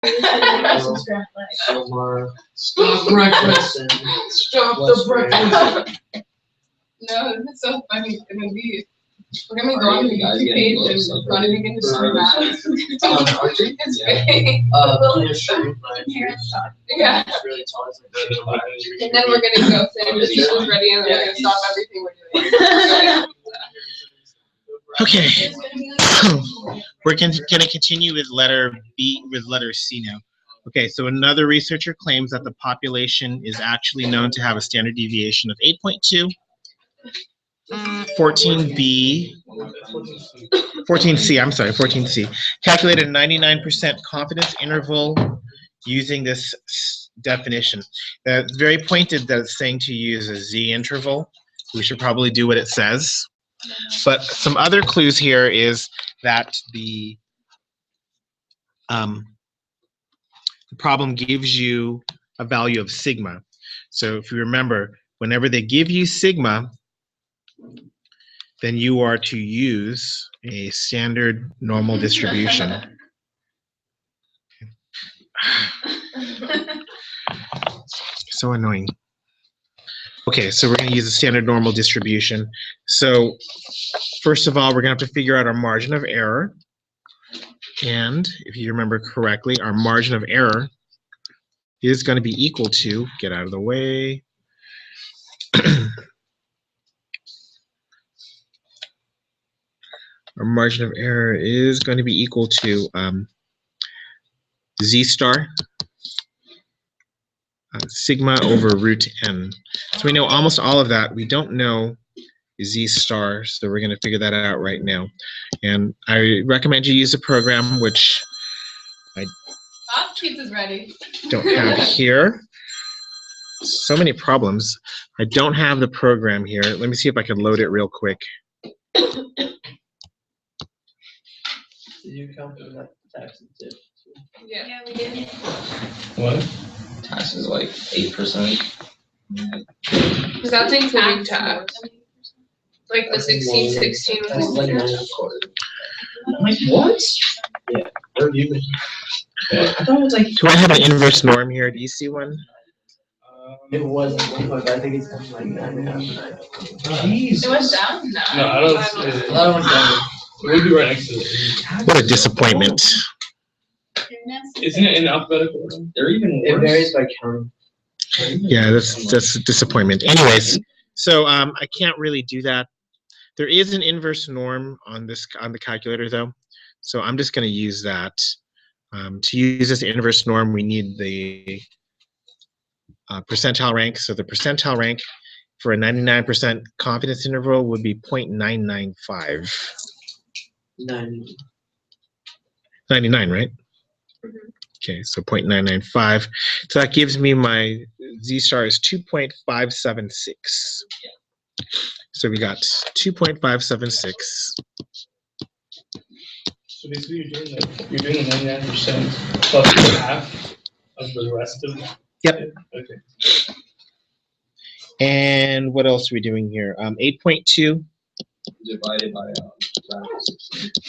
Stop breakfast. Stop the breakfast. No, that's so funny. We're gonna go on the YouTube page and run it again to start that. It's fake. Yeah. And then we're gonna go say the teacher's ready, and then we're gonna stop everything we're doing. Okay. We're going to continue with letter B, with letter C now. Okay, so another researcher claims that the population is actually known to have a standard deviation of 8.2. 14B, 14C, I'm sorry, 14C. Calculated 99% confidence interval using this definition. It's very pointed that it's saying to use a Z interval. We should probably do what it says. But some other clues here is that the problem gives you a value of sigma. So if you remember, whenever they give you sigma, then you are to use a standard normal distribution. So annoying. Okay, so we're going to use a standard normal distribution. So first of all, we're going to have to figure out our margin of error. And if you remember correctly, our margin of error is going to be equal to, get out of the way, our margin of error is going to be equal to Z star sigma over root n. So we know almost all of that. We don't know Z star, so we're going to figure that out right now. And I recommend you use a program which I Pizza's ready. don't have here. So many problems. I don't have the program here. Let me see if I can load it real quick. Did you count for that tax tip? Yeah, we did. What? Tax is like 8%. Because that's including tax. Like the 1616 was like included. 9 Like what? Yeah. Where have you been? I thought it was like. Do I have an inverse norm here? Do you see one? It was at 1 I think it's something like 9.5. Jeez. It went down? No, I don't see it. That went down. We'll be right next to it. What a disappointment. Isn't it in alphabetical order? They're even worse. It varies by count. Yeah, that's a disappointment. Anyways, so I can't really do that. There is an inverse norm on the calculator though, so I'm just going to use that. To use this inverse norm, we need the percentile rank. So the percentile rank for a 99% confidence interval would be 0.995. 99, right? Okay, so 0.995. So that gives me my Z star is 2.576. So we got 2.576. So basically you're doing the 99% plus half of the rest of it? Yep. Okay. And what else are we doing here? 8.2 Divided by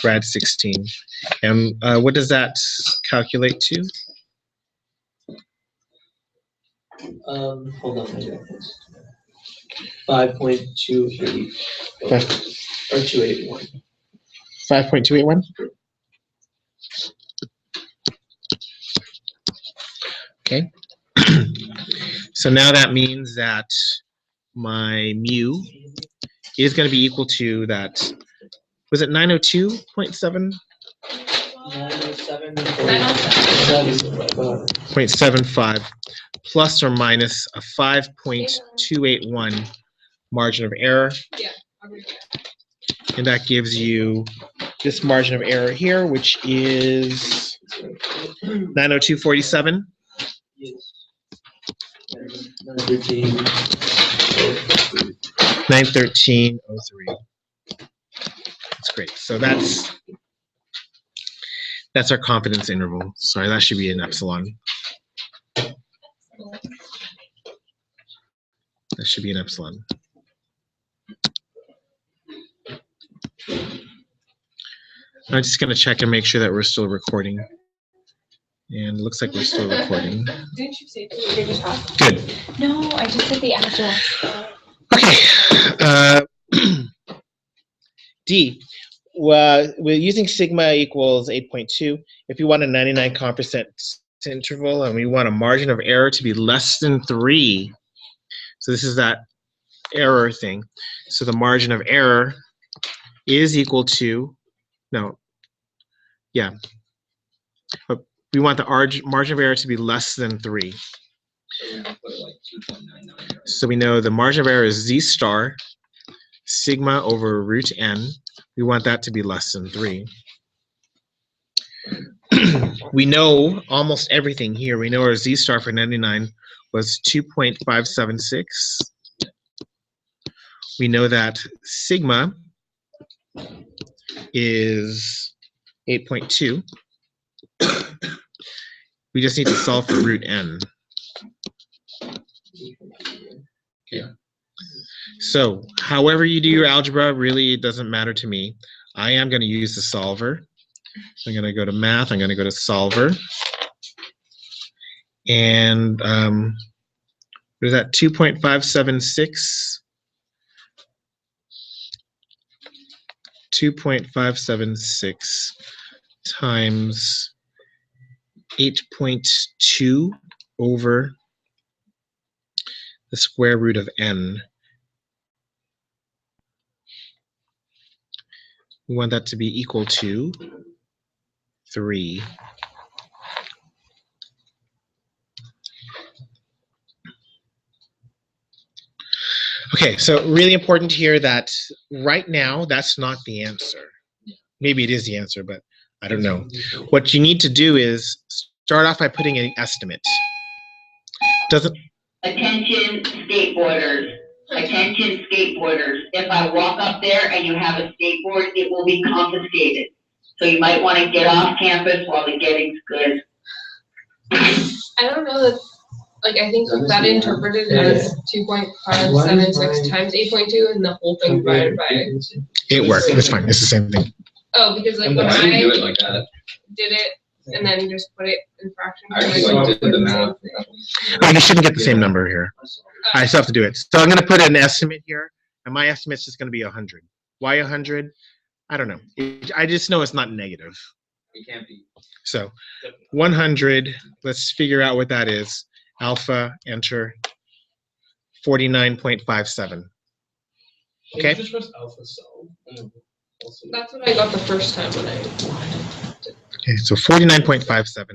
rad 16. And what does that calculate to? Hold on. 5.280 or 281. 5.281? Okay. So now that means that my mu is going to be equal to that. Was it 902.7? 0.75 plus or minus a 5.281 margin of error. Yeah. And that gives you this margin of error here, which is 902.47. Yes. 913.03. That's great. So that's our confidence interval. Sorry, that should be an epsilon. That should be an epsilon. I'm just going to check and make sure that we're still recording. And it looks like we're still recording. Didn't you say that you were talking? Good. No, I just said the address. Okay. D. Well, we're using sigma equals 8.2. If you want a 99 confidence interval and we want a margin of error to be less than 3, so this is that error thing. So the margin of error is equal to, no, yeah. But we want the margin of error to be less than 3. So we know the margin of error is z star sigma over root n. We want that to be less than 3. We know almost everything here. We know our z star for 99 was 2.576. We know that sigma is 8.2. We just need to solve for root n. Okay. So however you do your algebra, really it doesn't matter to me. I am going to use the solver. I'm going to go to math. I'm going to go to solver. And what is that? 2.576. 2.576 times 8.2 over the square root of n. We want that to be equal to 3. Okay, so really important here that right now, that's not the answer. Maybe it is the answer, but I don't know. What you need to do is start off by putting an estimate. Attention skateboarders. Attention skateboarders. If I walk up there and you have a skateboard, it will be confiscated. So you might want to get off campus while the getting's good. I don't know that, like, I think that interpreted as 2.576 times 8.2 and the whole thing divided by. It worked. It's fine. It's the same thing. Oh, because like when I do it like that. did it and then just put it in fractions. I actually did the math. Oh, you shouldn't get the same number here. I still have to do it. So I'm going to put an estimate here, and my estimate's just going to be 100. Why 100? I don't know. I just know it's not negative. It can't be. So 100, let's figure out what that is. Alpha, enter, 49.57. Okay? Just press alpha cell. That's what I got the first time when I. Okay, so 49.57.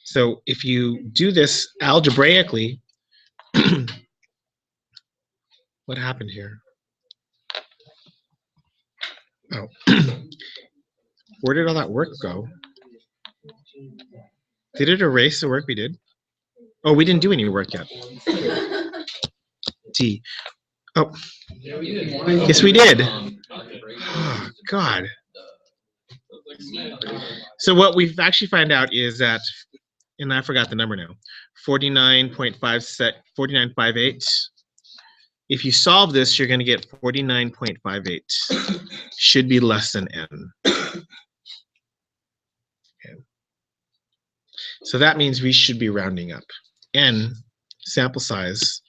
So if you do this algebraically, what happened here? Oh, where did all that work go? Did it erase the work we did? Oh, we didn't do any work yet. T. Oh, yes, we did. Oh, God. So what we've actually found out is that, and I forgot the number now, 49.58. If you solve this, you're going to get 49.58. Should be less than n. Okay. So that means we should be rounding up. N, sample size,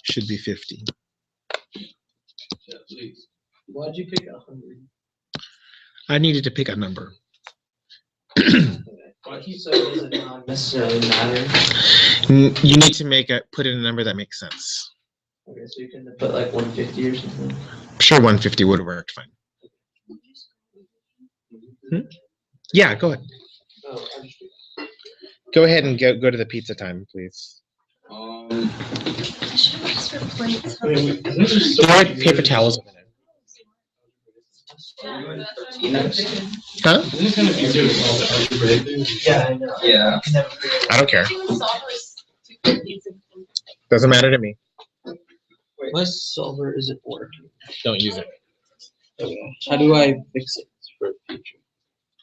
should be 50. Why'd you pick 100? I needed to pick a number. Like you said, does it not necessarily matter? You need to put in a number that makes sense. Okay, so you can put like 150 or something. I'm sure 150 would have worked fine. Yeah, go ahead. Oh, I just Go ahead and go to the pizza time, please. There are paper towels over there. Huh? Isn't it kind of easier to solve algebraically? Yeah, I know. Yeah. I don't care. Doesn't matter to me. My solver isn't working. Don't use it. Okay. How do I fix it for the future?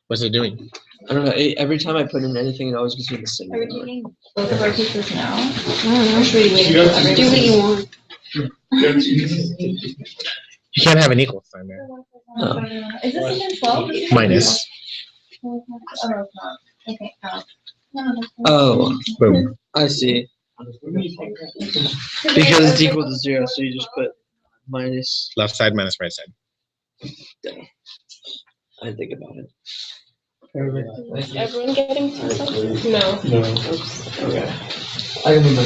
What's it doing? I don't know. Every time I put in anything, it always gives me the same Are we number. taking both of our pizzas now? I don't know. Should we wait? You have to Do what you want. You can't have an equal sign there. Oh. Is this even 12? Minus. Oh, it's not. Okay. Oh, Boom. I see. Because it's equal to 0, so you just put minus. Left side minus right side. I think about it. Is everyone getting something? No. No. Okay. I can move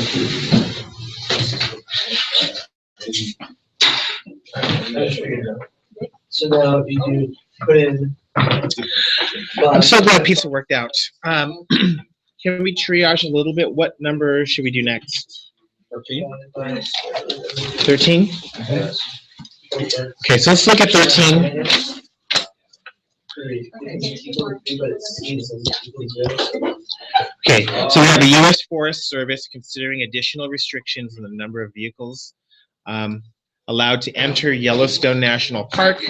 So now you do put in. I'm so glad pizza worked out. Can we triage a little bit? What number should we do next? 13? Okay, so let's look at 13. Okay, so we have a U.S. Forest Service considering additional restrictions on the number of vehicles allowed to enter Yellowstone National Park.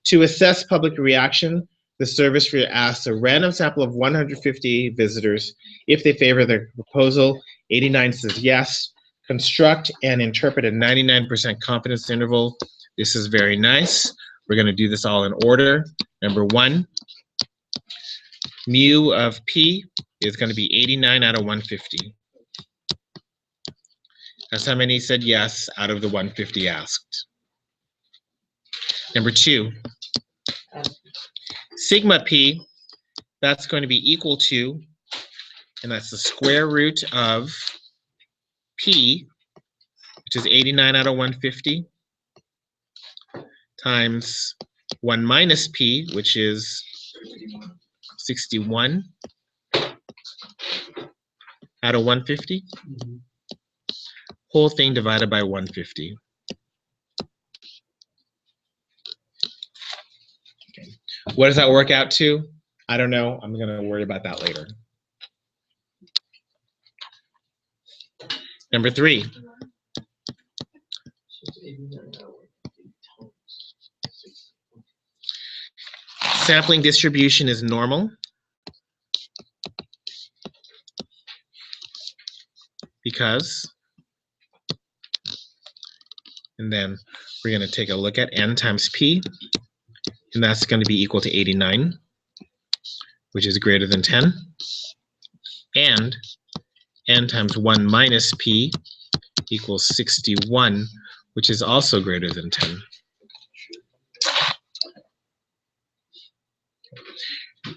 To assess public reaction, the service asks a random sample of 150 visitors if they favor the proposal. 89 says yes. Construct and interpret a 99% confidence interval. This is very nice. We're going to do this all in order. Number 1, mu of P is going to be 89 out of 150. That's how many said yes out of the 150 asked. Number 2, sigma P, that's going to be equal to, and that's the square root of P, which is 89 out of 150, times 1 minus P, which is 61 out of 150. Whole thing divided by 150. Okay. What does that work out to? I don't know. I'm going to worry about that later. Number 3. Sampling distribution is normal because, and then we're going to take a look at n times p, and that's going to be equal to 89, which is greater than 10, and n times 1 minus p equals 61, which is also greater than 10.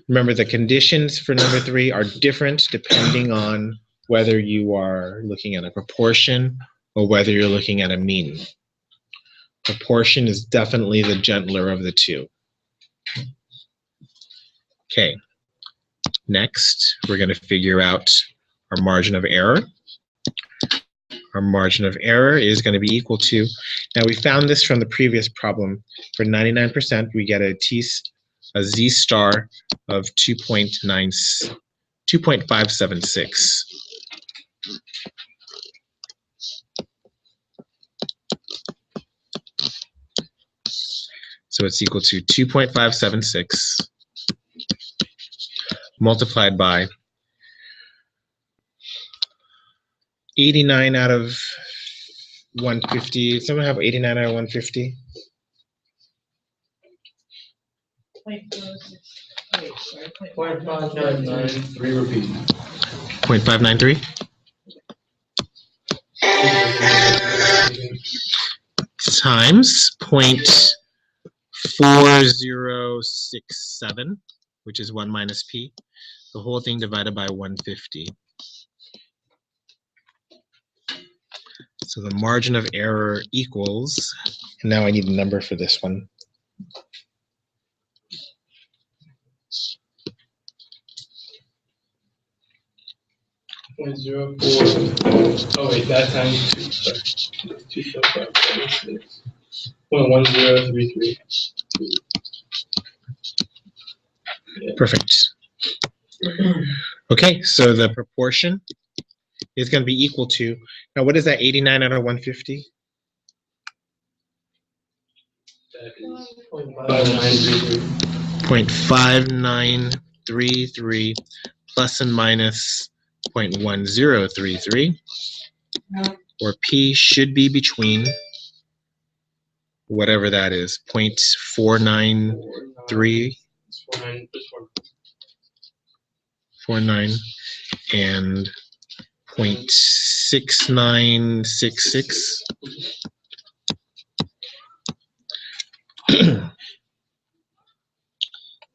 Remember, the conditions for number 3 are different depending on whether you are looking at a proportion or whether you're looking at a mean. Proportion is definitely the gentler of the two. Okay, next we're going to figure out our margin of error. Our margin of error is going to be equal to, now we found this from the previous problem, for 99% we get a z star of 2.576. So it's equal to 2.576 multiplied by 89 out of 150. Someone have 89 out of 150? 0.593 repeat. 0.593? Times 0.4067, which is 1 minus p. The whole thing divided by 150. So the margin of error equals, and now I need a number for this one. .04. Oh wait, that times 2. 0.1033. Yeah. Perfect. Okay, so the proportion is going to be equal to, now what is that, 89 out of 150? That is 0.5933. 0.5933 plus and minus 0.1033, or p should be between whatever that is, 0.493. 49 and 0.6966.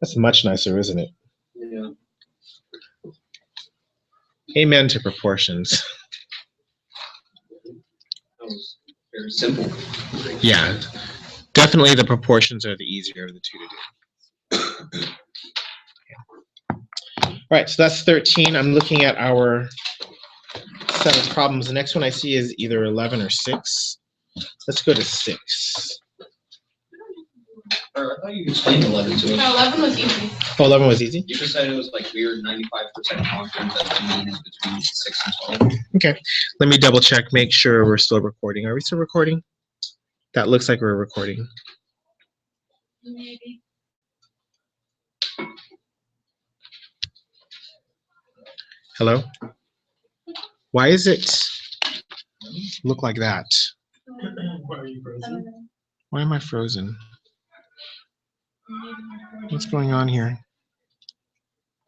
That's much nicer, isn't it? Yeah. Amen to proportions. That was very simple. Yeah, definitely the proportions are the easier of the two to do. All right, so that's 13. I'm looking at our set of problems. The next one I see is either 11 or 6. Let's go to 6. I thought you explained 11 to us. No, 11 was easy. Oh, 11 was easy? You just said it was like weird 95% confidence that the mean is between 6 and 12. Okay, let me double check, make sure we're still recording. Are we still recording? That looks like we're recording. Maybe. Hello? Why is it look like that? Why are you frozen? Why am I frozen? What's going on here?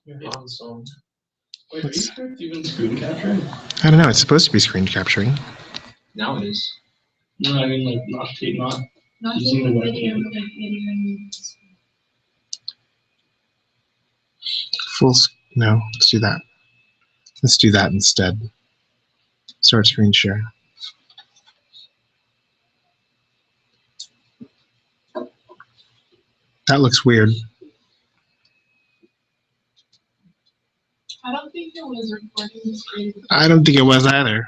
You're on song. Wait, are you Let's- sure it's even screen capturing? I don't know, it's supposed to be screen capturing. Now it is. No, I mean like not Not using the video, webcam. but like video. No, let's do that. Let's do that instead. Start screen share. That looks weird. I don't think it was recording the screen. I don't think it was either.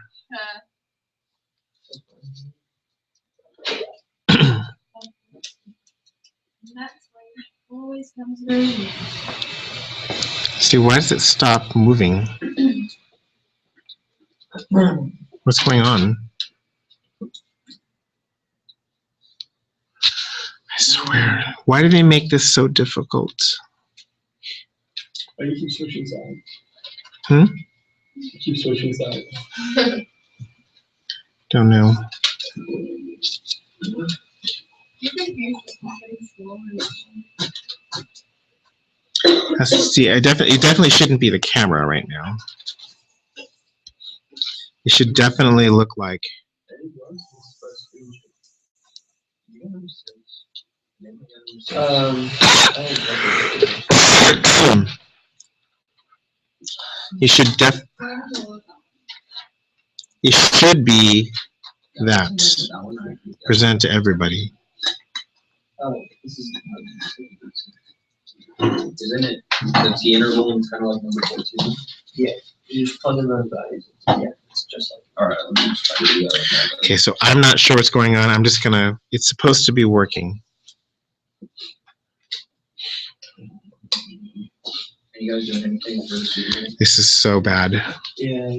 That's why it always comes very. See, why does it stop moving? What's going on? I swear. Why did they make this so difficult? Oh, you keep switching sides. Hmm? You keep switching sides. Don't know. You can use this slower. See, it definitely shouldn't be the camera right now. It should definitely look like. It should be that. Present to everybody. Oh, this is. Isn't it the T interval and kind of like number 14? Yeah, you just plug in those values. Yeah, it's just like. All right, let me just try to do that. Okay, so I'm not sure what's going on. I'm just gonna. It's supposed to be working. Are you guys doing anything for this video? This is so bad. Yeah.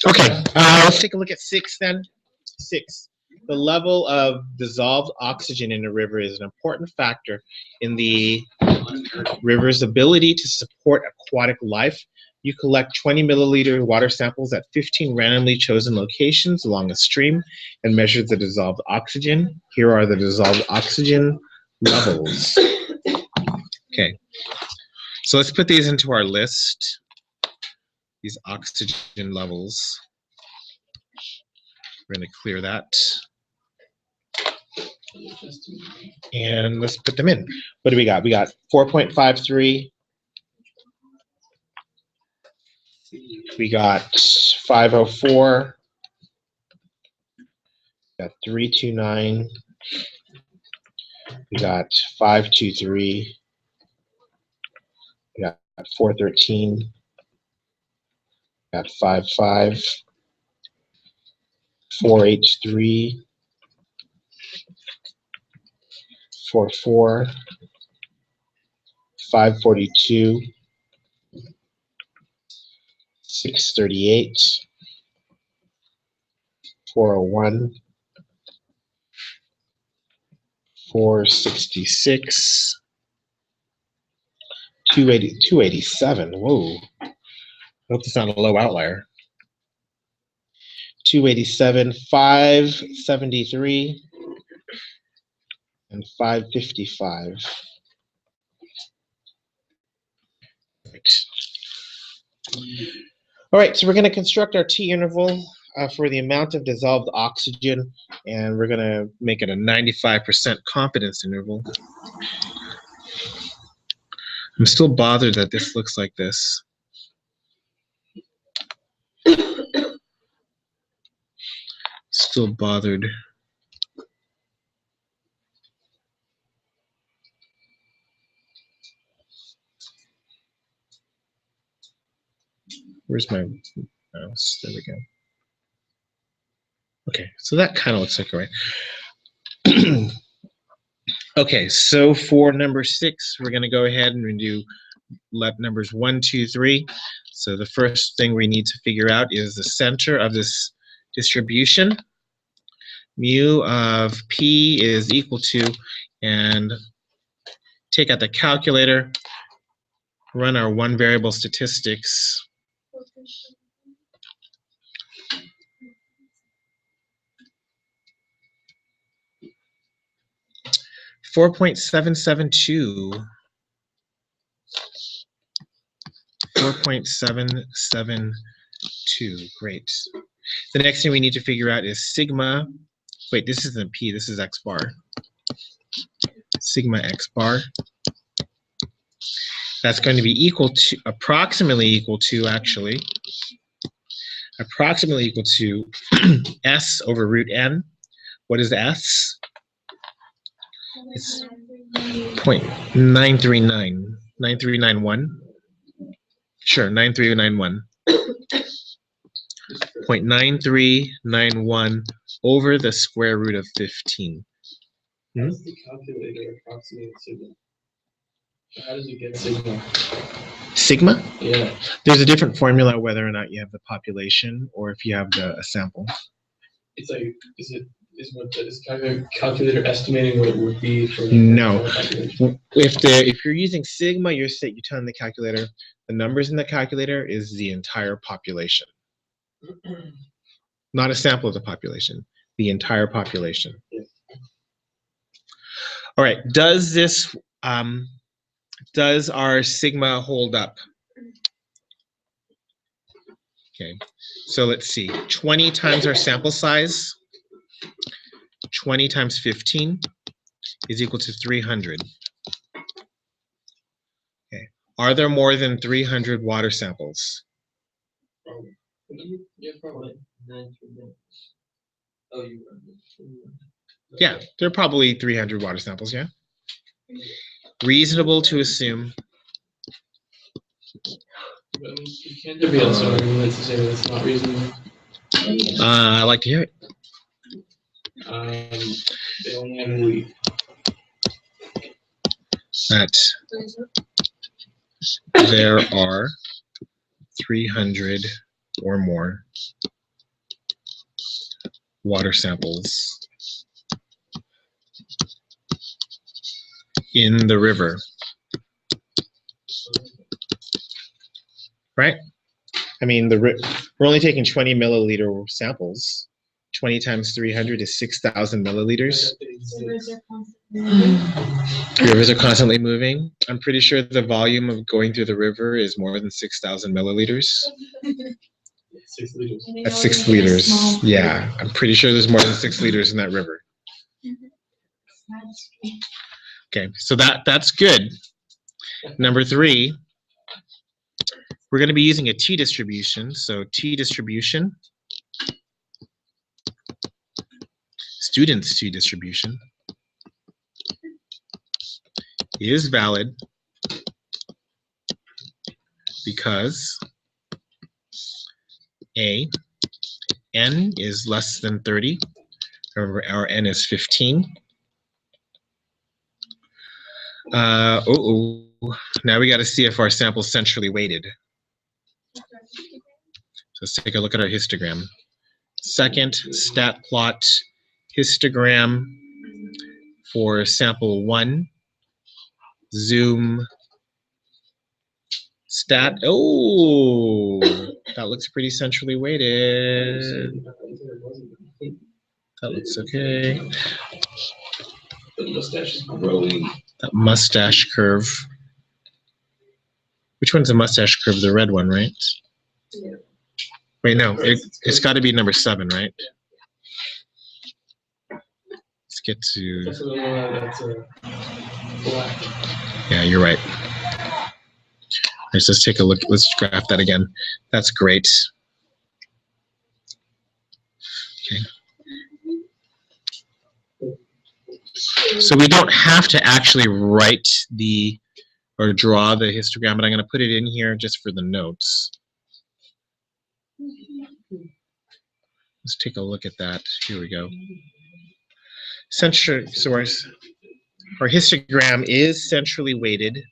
Okay, let's take a look at 6 then. 6. The level of dissolved oxygen in a river is an important factor in the river's ability to support aquatic life. You collect 20 milliliter water samples at 15 randomly chosen locations along a stream and measure the dissolved oxygen. Here are the dissolved oxygen levels. Okay, so let's put these into our list. These oxygen levels. We're going to clear that. And let's put them in. What do we got? We got 4.53. We got 504. We got 329. We got 523. We got 413. We got 55. 483. 44. 542. 638. 401. 466. 287. Whoa. I hope it's not a low outlier. 287, 573, and 555. All right, so we're going to construct our T interval for the amount of dissolved oxygen, and we're going to make it a 95% confidence interval. I'm still bothered that this looks like this. Still bothered. Where's my mouse? There we go. Okay, so that kind of looks like all right. Okay, so for number 6, we're going to go ahead and do numbers 1, 2, 3. So the first thing we need to figure out is the center of this distribution. Mu of P is equal to, and take out the calculator, run our one variable statistics. 4.772. 4.772. Great. The next thing we need to figure out is sigma. Wait, this isn't P, this is X bar. Sigma X bar. That's going to be equal to, approximately equal to S over root N. What is S? It's 0.939. 9391. Sure, 9391. 0.9391 over the square root of 15. How does the calculator approximate sigma? How does it get sigma? Sigma? Yeah. There's a different formula whether or not you have the population or if you have a sample. It's like, is this calculator estimating what it would be for the No. population? If you're using sigma, you're telling the calculator the numbers in the calculator is the entire population. Not a sample of the population, the entire population. Yeah. All right, does this does our sigma hold up? Okay, so let's see. 20 times our sample size, 20 times 15 is equal to 300. Okay, are there more than 300 water samples? Probably. Yeah, probably. Oh, you Yeah, there are probably 300 water samples, yeah? Reasonable to assume. You can't there be also arguments to say that it's not reasonable. I like to hear it. They only have a week. That there are 300 or more water samples in the river. Right? I mean, we're only taking 20 milliliter samples. 20 times 300 is 6,000 milliliters. Rivers are constantly moving. I'm pretty sure the volume of going through the river is more than 6,000 milliliters. 6 liters. That's 6 liters. Yeah, I'm pretty sure there's more than 6 liters in that river. Okay, so that's good. Number 3, we're going to be using a T distribution. So T distribution, student's T distribution is valid because A, N is less than 30. Remember, our N is 15. Now we got to see if our sample is centrally weighted. So let's take a look at our histogram. Second stat plot histogram for sample 1. Zoom stat. Oh, that looks pretty centrally weighted. That looks okay. The mustache is growing. That mustache curve. Which one's a mustache curve? The red one, right? Yeah. Wait, no, it's got to be number 7, right? Let's get to. That's the one that's black. Yeah, you're right. Let's take a look. Let's graph that again. That's great. Okay. So we don't have to actually write or draw the histogram, but I'm going to put it in here just for the notes. Let's take a look at that. Here we go. So our histogram is centrally weighted.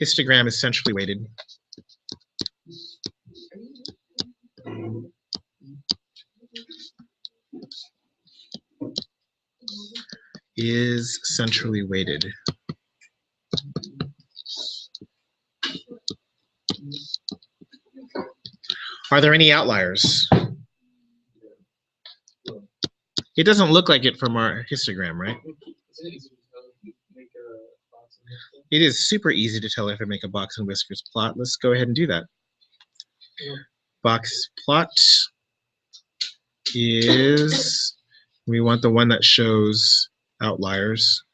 Histogram is centrally weighted. Is centrally weighted. Are there any outliers? It doesn't look like it from our histogram, right? It is super easy to tell if I make a box and whiskers plot. Let's go ahead and do that. Box plot is, we want the one that shows outliers.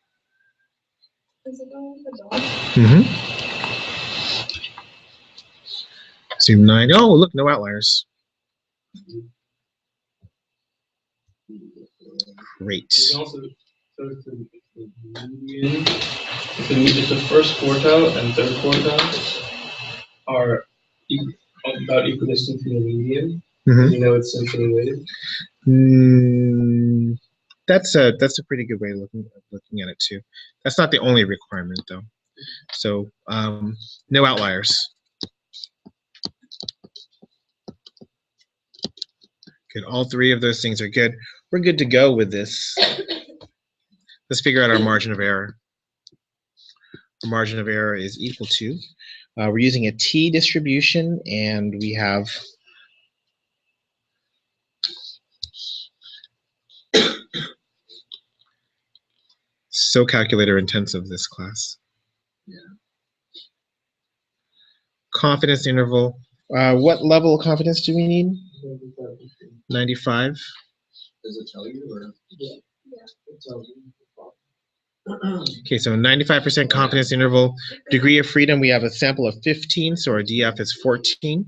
Zoom 9. Oh, look, no outliers. Great. If the first quartile and third quartile are about equidistant from the median, you know it's centrally weighted. That's a pretty good way of looking at it too. That's not the only requirement though. So no outliers. Good. All 3 of those things are good. We're good to go with this. Let's figure out our margin of error. Our margin of error is equal to, we're using a t distribution, and we have so calculator intensive this class. Yeah. Confidence interval. What level of confidence do we need? 95. Does it tell you or? Yeah. It tells you. Okay, so 95% confidence interval. Degree of freedom, we have a sample of 15, so our DF is 14.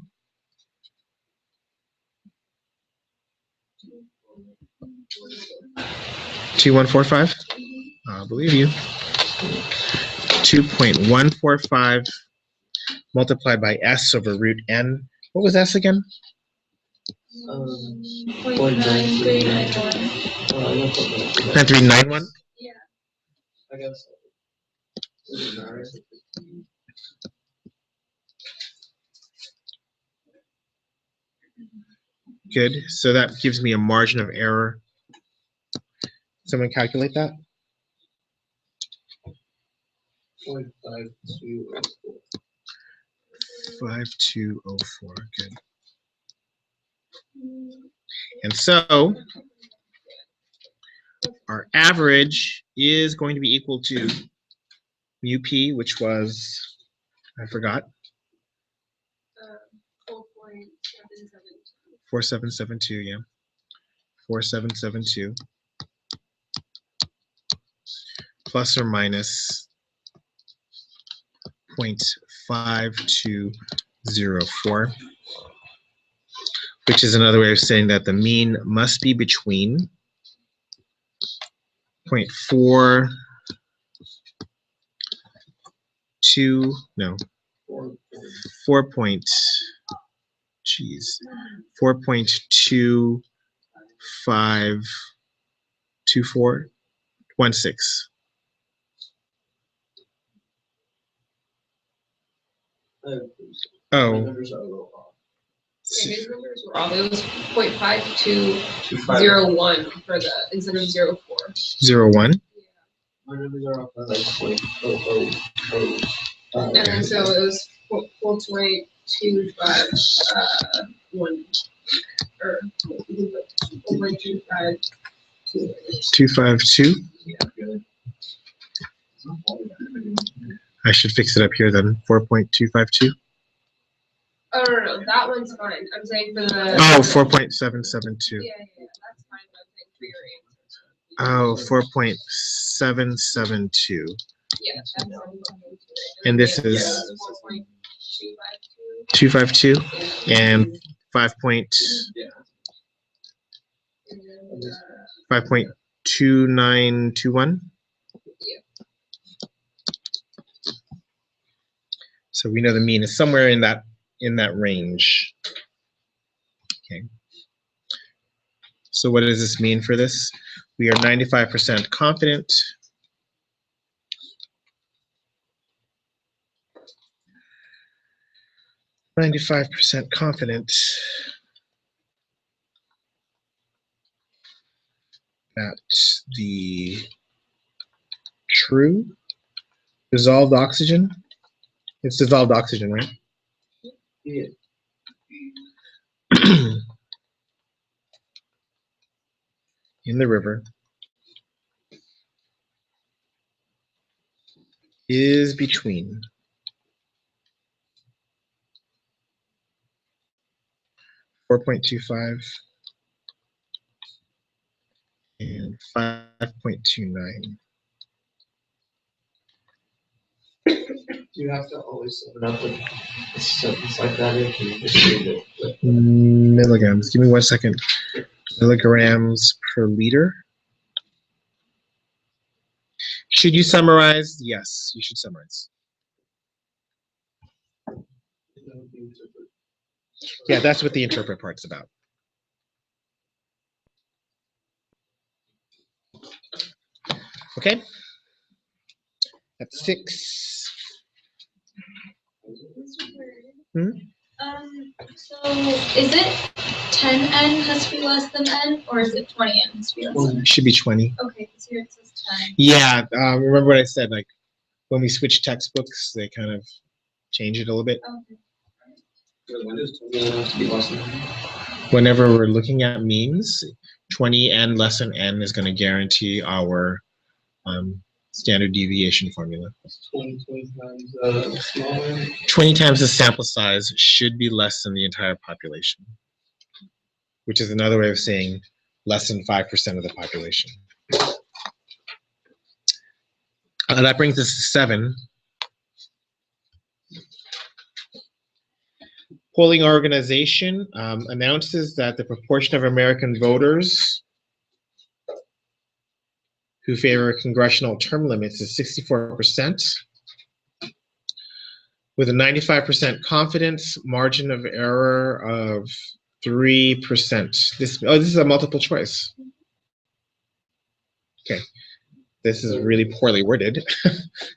$2.145? I believe you. 2.145 multiplied by S over root N. What was S again? 9391? Yeah. I guess. Good. So that gives me a margin of error. Someone calculate that? 5204. Good. And so our average is going to be equal to mu p, which was, I forgot. 4772, yeah. 4772 plus or minus 0.5204, which is another way of saying that the mean must be between 4.2, no, 4.252416. Oh. His numbers were off. It was 0.5201 for the instead of 0.4. 0.1? And then so it was 4.25 1 or 4.25. 252. Yeah, good. I should fix it up here then. 4.252. Oh, no, that one's fine. I'm saying for the. Oh, 4.772. Yeah, that's fine. But I'm saying for your answers. Oh, 4.772. Yeah, that's fine. And this is 252 and 5.2921. So we know the mean is somewhere in that range. Okay. So what does this mean for this? We are 95% confident. That the true dissolved oxygen, it's dissolved oxygen, right? Yeah. In the river is between 4.25 and 5.29. Do you have to always sum it up with a sentence like that, or can you just read it? Milligrams. Give me 1 second. Milligrams per liter. Should you summarize? Yes, you should summarize. Yeah, that's what the interpret part's about. Okay. That's 6. So is it 10N has to be less than N, or is it 20N has to be less than N? It should be 20. Okay, because here it says 10. Yeah, remember what I said, like when we switch textbooks, they kind of change it a little bit. Okay. When does 20 have to be less than 1? Whenever we're looking at means, 20N less than N is going to guarantee our standard deviation formula. 20 times smaller. 20 times the sample size should be less than the entire population, which is another way of saying less than 5% of the population. That brings us to 7. Polling organization announces that the proportion of American voters who favor congressional term limits is 64%, with a 95% confidence margin of error of 3%. This is a multiple choice. Okay, this is really poorly worded.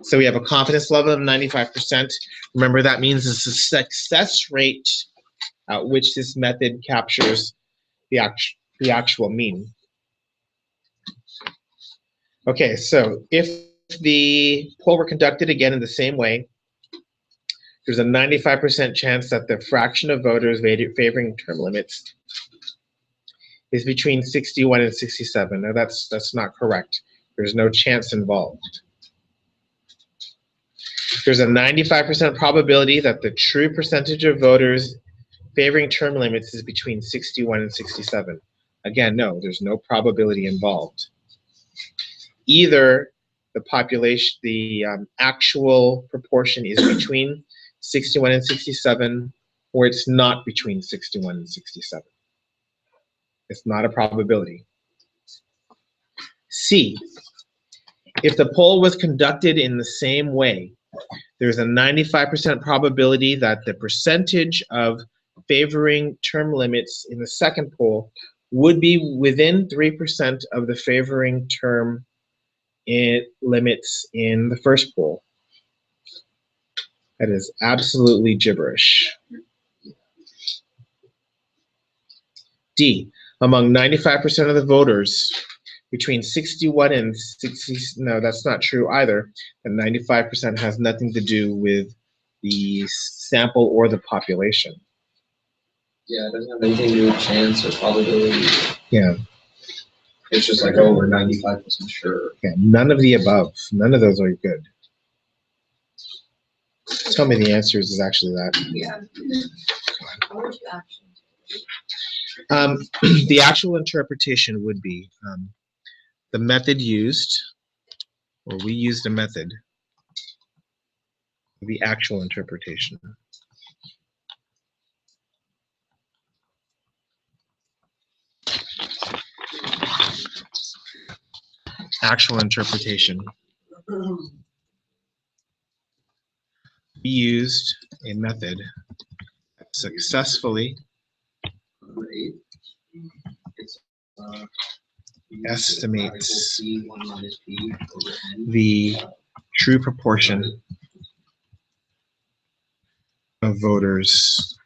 So we have a confidence level of 95%. Remember, that means it's the success rate at which this method captures the actual mean. Okay, so if the poll were conducted again in the same way, there's a 95% chance that the fraction of voters favoring term limits is between 61 and 67. Now that's not correct. There's no chance involved. There's a 95% probability that the true percentage of voters favoring term limits is between 61 and 67. Again, no, there's no probability involved. Either the population, the actual proportion is between 61 and 67, or it's not between 61 and 67. It's not a probability. C, if the poll was conducted in the same way, there's a 95% probability that the percentage of favoring term limits in the second poll would be within 3% of the favoring term limits in the first poll. That is absolutely gibberish. D, among 95% of the voters between 61 and 60, no, that's not true either. And 95% has nothing to do with the sample or the population. Yeah, it doesn't have anything to do with chance or probability. Yeah. It's just like, oh, we're 95% sure. Okay, none of the above. None of those are good. Tell me the answers is actually that. Yeah. The actual interpretation would be the method used, or we used a method, the actual interpretation. Actual interpretation. We used a method that successfully estimates the true proportion of voters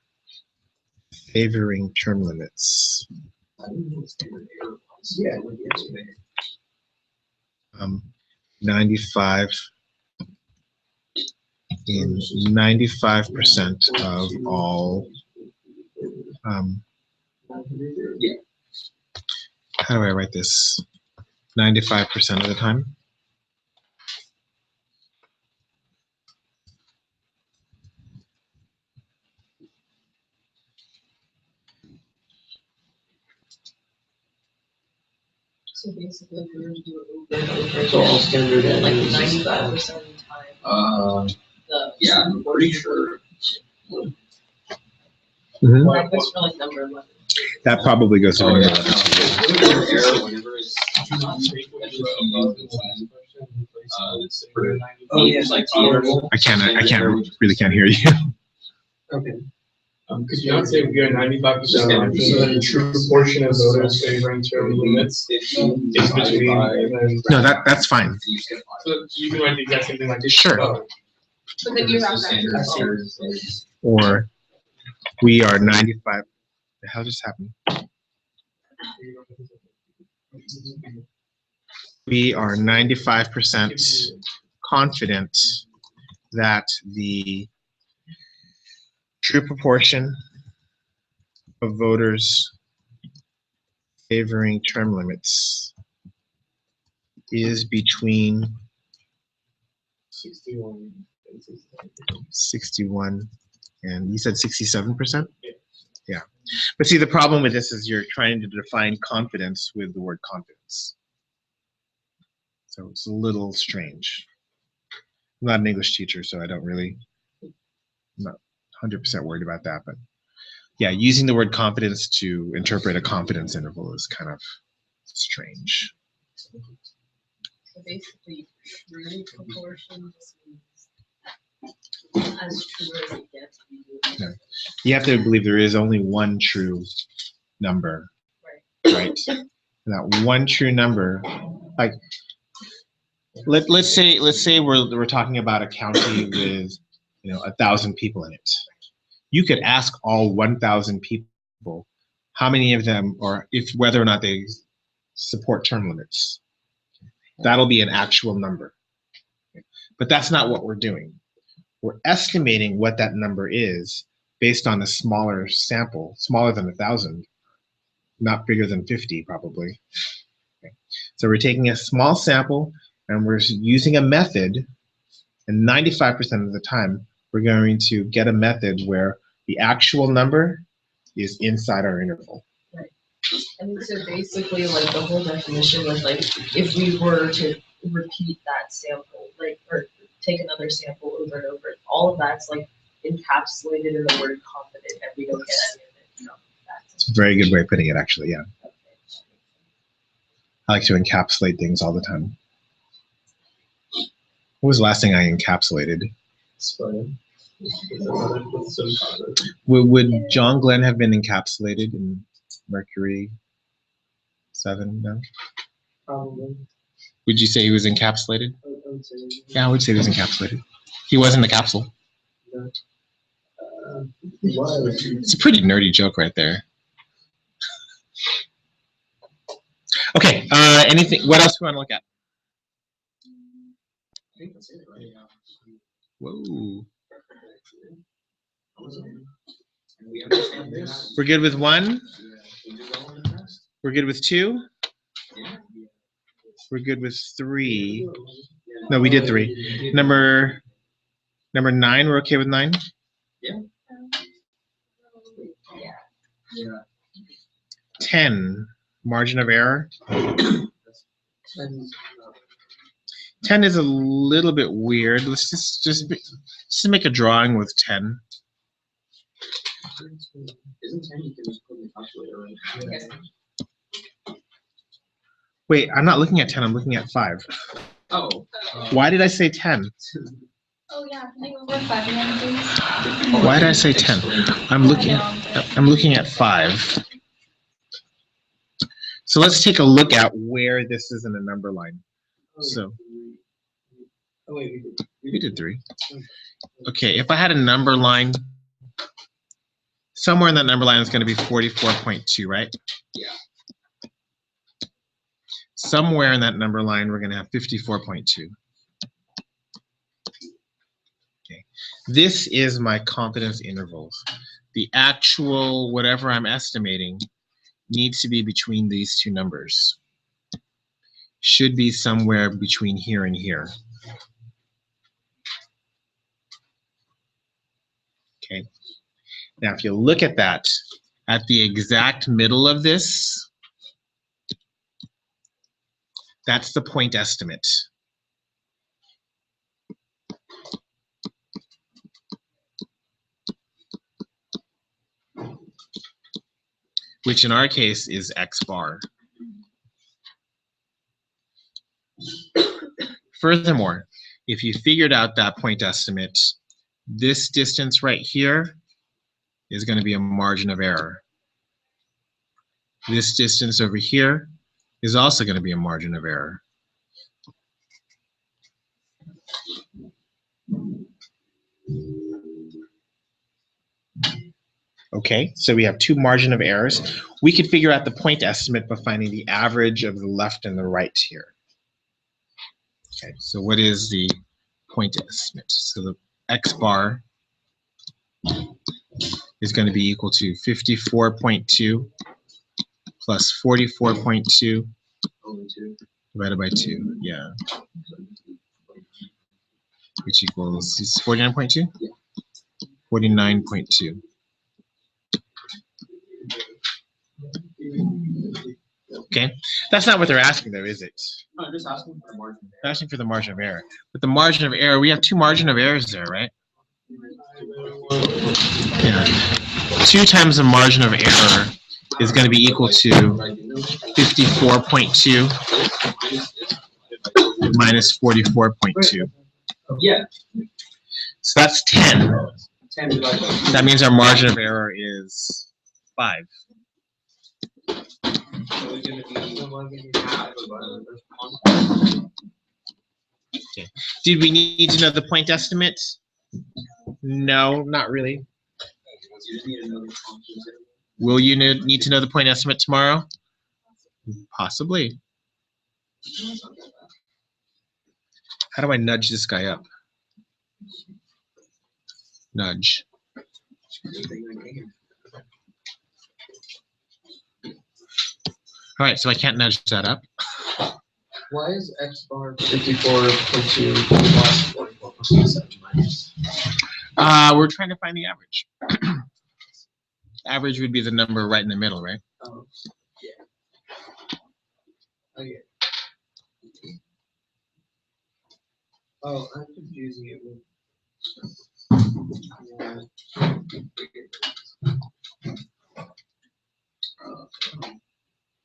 favoring term limits. 95 in 95% of all. How do I write this? 95% of the time. So basically, if we're gonna do it over and over So all again, standard like and 95% of the time, the. Yeah, I'm pretty sure. Mhm. That goes for like number 11. That probably goes to Oh, the yeah. middle. Whenever it's Oh, yeah, it's like I can't really can't hear you. Okay. Could you not say we are 95%, so then the true proportion of voters favoring term limits is between, and then. No, that's fine. So you can write the exact same thing like this. Sure. Oh, But then you have that. Or we are 95. The hell just happened? We are 95% confident that the true proportion of voters favoring term limits is between 61 and 61 and you said 67%? Yeah. But see, the problem with this is you're trying to define confidence with the word confidence. So it's a little strange. I'm not an English teacher, so I don't really, I'm not 100% worried about that. But yeah, using the word confidence to interpret a confidence interval is kind of strange. So basically, true proportion just means as true as it gets. No. You have to believe there is only one true number, right? And that one true number, like let's say we're talking about a county with 1,000 people in it. You could ask all 1,000 people how many of them, or if whether or not they support term limits. That'll be an actual number. But that's not what we're doing. We're estimating what that number is based on a smaller sample, smaller than 1,000, not bigger than 50 probably. Okay. So we're taking a small sample and we're using a method, and 95% of the time we're going to get a method where the actual number is inside our interval. Right. And so basically, like the whole definition was like, if we were to repeat that sample, like, or take another sample over and over, all of that's like encapsulated in the word confident, and we don't get any of it from that. It's a very good way of putting it, actually, yeah. I like to encapsulate things all the time. What was the last thing I encapsulated? Would John Glenn have been encapsulated in Mercury 7? No? Probably. Would you say he was encapsulated? I would say. Yeah, I would say he was encapsulated. He was in the capsule. It's a pretty nerdy joke right there. Okay, anything, what else do you want to look at? Whoa. We're good with 1? We're good with 2? We're good with 3. No, we did 3. Number 9, we're okay with 9? Yeah. 10, margin of error. 10 is a little bit weird. Let's just make a drawing with 10. Isn't 10 you can just put in the calculator, right? Wait, I'm not looking at 10, I'm looking at 5. Oh. Why did I say 10? Oh, yeah, can I go over 5 again, please? Why did I say 10? I'm looking at 5. So let's take a look at where this is in the number line. So we did 3. Okay, if I had a number line, somewhere in that number line is going to be 44.2, right? Yeah. Somewhere in that number line, we're going to have 54.2. Okay, this is my confidence intervals. The actual whatever I'm estimating needs to be between these two numbers. Should be somewhere between here and here. Okay. Now, if you look at that, at the exact middle of this, that's the point estimate. Which in our case is X bar. Furthermore, if you figured out that point estimate, this distance right here is going to be a margin of error. This distance over here is also going to be a margin of error. Okay, so we have 2 margin of errors. We could figure out the point estimate by finding the average of the left and the right here. Okay, so what is the point estimate? So the X bar is going to be equal to 54.2 plus 44.2 divided by 2. Yeah. Which equals, is 49.2? Yeah. 49.2. Okay, that's not what they're asking though, is it? No, I'm just asking for the margin. They're asking for the margin of error. But the margin of error, we have 2 margin of errors there, right? Yeah. 2 times the margin of error is going to be equal to 54.2 minus 44.2. Yeah. So that's 10. 10 divided by 2. That means our margin of error is 5. So it's going to be half of the first one. Okay. Did we need to know the point estimate? No, not really. You just need another function. Will you need to know the point estimate tomorrow? Possibly. How do I nudge this guy up? Nudge. All right, so I can't nudge that up. Why is X bar 54.2 plus 44.7 minus? We're trying to find the average. Average would be the number right in the middle, right? Oh, yeah. Okay. Oh, I'm confusing it with.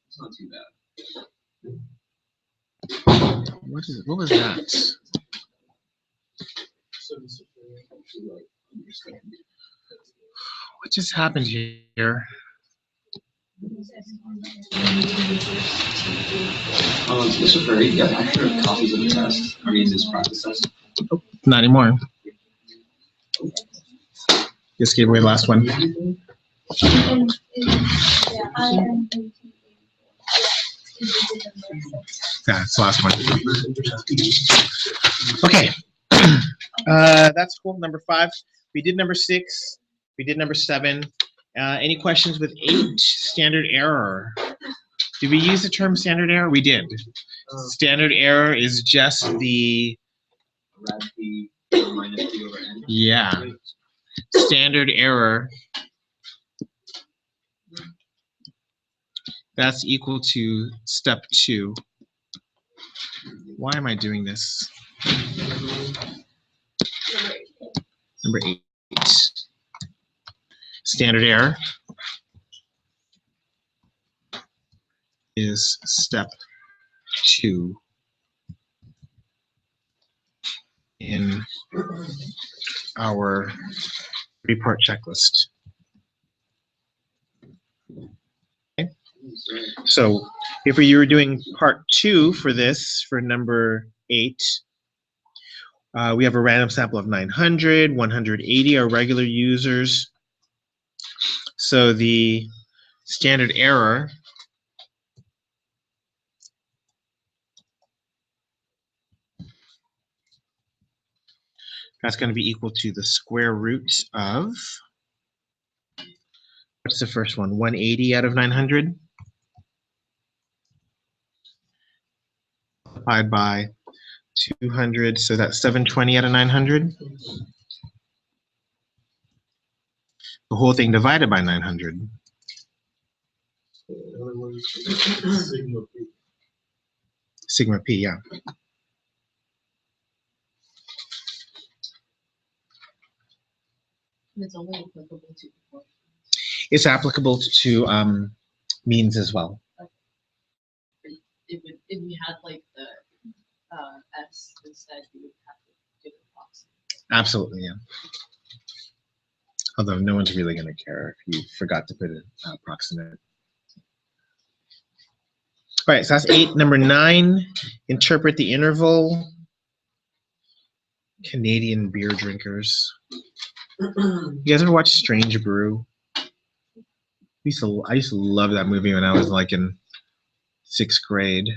It's not too bad. What was that? What just happened here? This is very, you have extra copies of the test. I mean, this practice test. Oh, not anymore. Just gave away the last one. Yeah, it's the last one. Okay. That's cool. Number 5. We did number 6. We did number 7. Any questions with 8? Standard error. Did we use the term standard error? We did. Standard error is just the Rad P minus P over N. yeah. Standard error. That's equal to step 2. Why am I doing this? Number 8. Standard error is step 2 in our report checklist. Okay. So if you were doing part 2 for this, for number 8, we have a random sample of 900, 180 are regular users. So the standard error that's going to be equal to the square root of, what's the first one? 180 out of 900 multiplied by 200, so that's 720 out of 900. The whole thing divided by 900. In other words, sigma P. Sigma p, yeah. It's only applicable to proportions. It's applicable to means as well. If we had like the S instead, you would have to give it approximate. Absolutely, yeah. Although no one's really going to care if you forgot to put an approximate. All right, so that's 8. Number 9, interpret the interval. Canadian beer drinkers. You guys ever watch Strange Brew? I used to love that movie when I was like in 6th grade.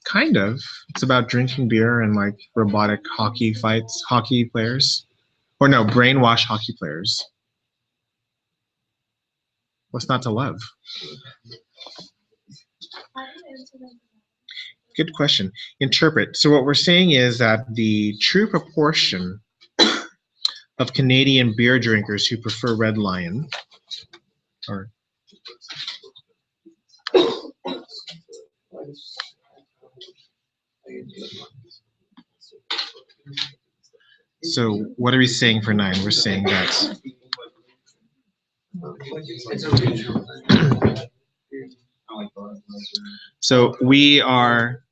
Kind of. It's about drinking beer and like robotic hockey players. Or no, brainwash hockey players. What's not to love? Good question. Interpret. So what we're saying is that the true proportion of Canadian beer drinkers who prefer Red Lion, or so what are we saying for 9? We're saying that so we are,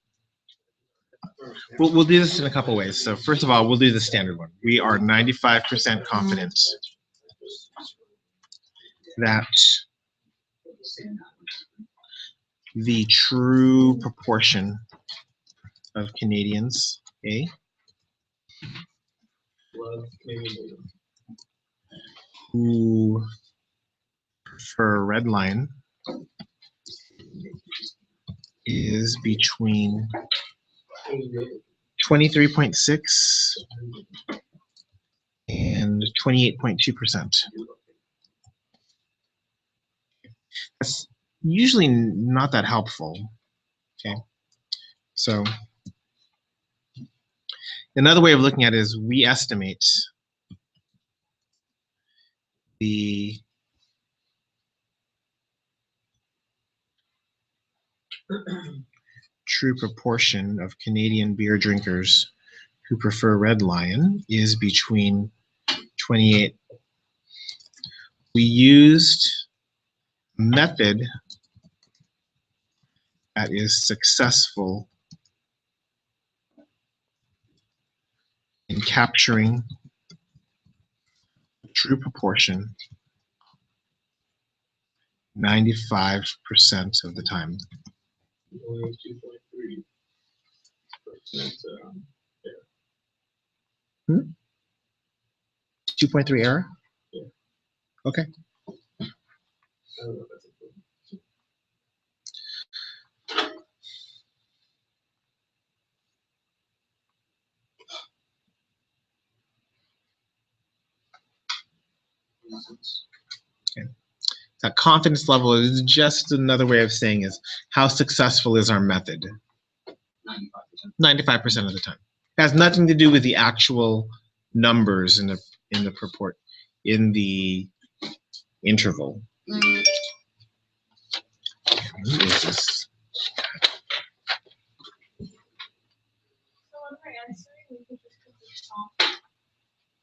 we'll do this in a couple ways. So first of all, we'll do the standard one. We are 95% confident that the true proportion of Canadians, who prefer Red Lion is between 23.6 and 28.2%. That's usually not that helpful. Okay, so another way of looking at it is we estimate the true proportion of Canadian beer drinkers who prefer Red Lion is between 28. We used a method that is successful in capturing the true proportion 95% of the time. Only 2.3%. 2.3 error? Yeah. Okay. I don't know if that's important. That confidence level is just another way of saying is how successful is our method? 95% of the time. It has nothing to do with the actual numbers in the purport, in the interval. Who is this? So when we're answering, we can just put the top,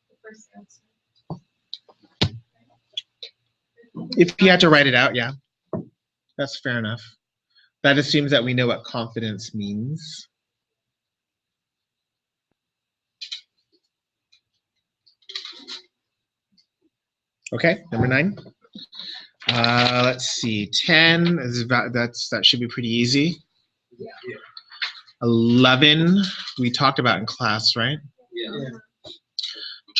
the first answer. If you had to write it out, yeah, that's fair enough. That assumes that we know what confidence means. Okay, number 9. Let's see, 10 is about, that should be pretty easy. 11 we talked about in class, right? Yeah.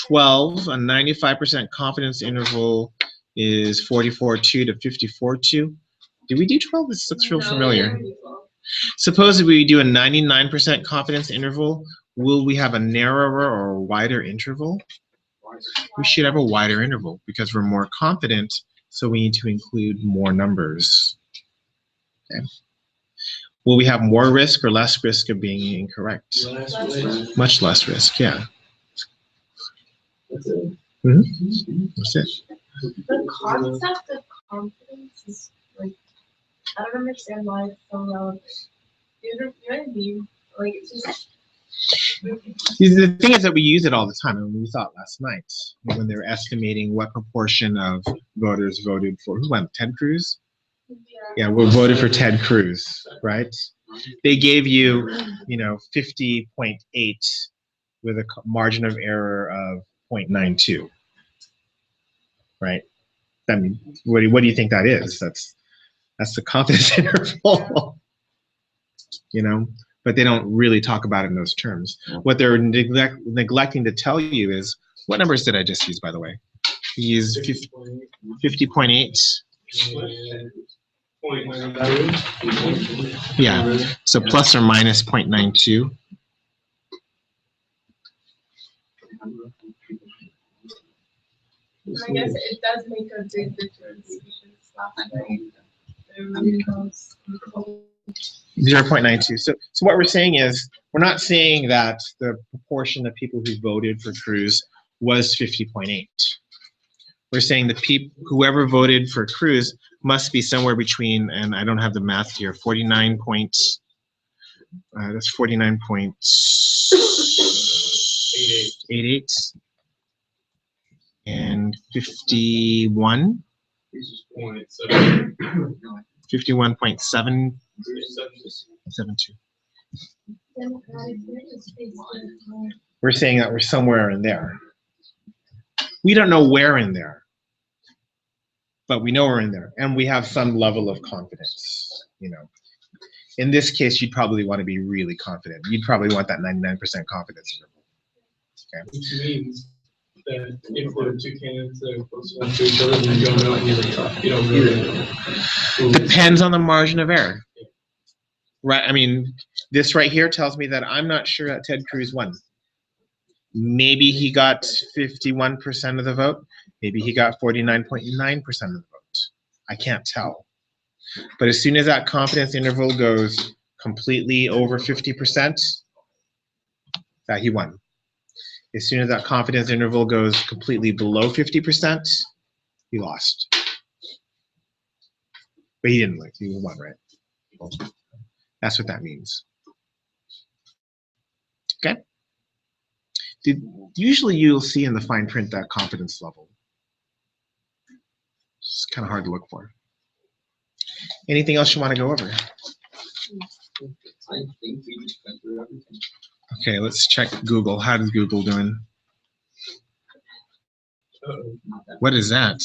12, a 95% confidence interval is 44.2 to 54.2. Did we do 12? This looks real familiar. Suppose we do a 99% confidence interval, will we have a narrower or a wider interval? We should have a wider interval because we're more confident, so we need to include more numbers. Okay. Will we have more risk or less risk of being incorrect? Much less risk, yeah. That's it. That's it. The concept of confidence is like, I don't understand why it's so relevant. You know what I mean? Like, it's just. The thing is that we use it all the time. I mean, we saw it last night when they were estimating what proportion of voters voted for, who won, Ted Cruz? Yeah, we voted for Ted Cruz, right? They gave you, 50.8 with a margin of error of 0.92, right? I mean, what do you think that is? That's the confidence interval, But they don't really talk about it in those terms. What they're neglecting to tell you is, what numbers did I just use, by the way? We used 50.8. Yeah, so plus or minus 0.92. I guess it does make a big difference because last night it really was. 0.92. So what we're saying is, we're not saying that the proportion of people who voted for Cruz was 50.8. We're saying that whoever voted for Cruz must be somewhere between, and I don't have the math here, 49 points. That's 49.88 and 51. 51.772. We're saying that we're somewhere in there. We don't know where in there, but we know we're in there, and we have some level of confidence. In this case, you'd probably want to be really confident. You'd probably want that 99% confidence interval. Okay. Which means that if we're two candidates that are close enough to each other, then you don't know you don't really know. Depends on the margin of error. Right, I mean, this right here tells me that I'm not sure that Ted Cruz won. Maybe he got 51% of the vote. Maybe he got 49.9% of the vote. I can't tell. But as soon as that confidence interval goes completely over 50%, that he won. As soon as that confidence interval goes completely below 50%, he lost. But he didn't lose, he won, right? That's what that means. Okay? Usually you'll see in the fine print that confidence level. It's kind of hard to look for. Anything else you want to go over? I think we just went through everything. Okay, let's check Google. How's Google doing? What is that?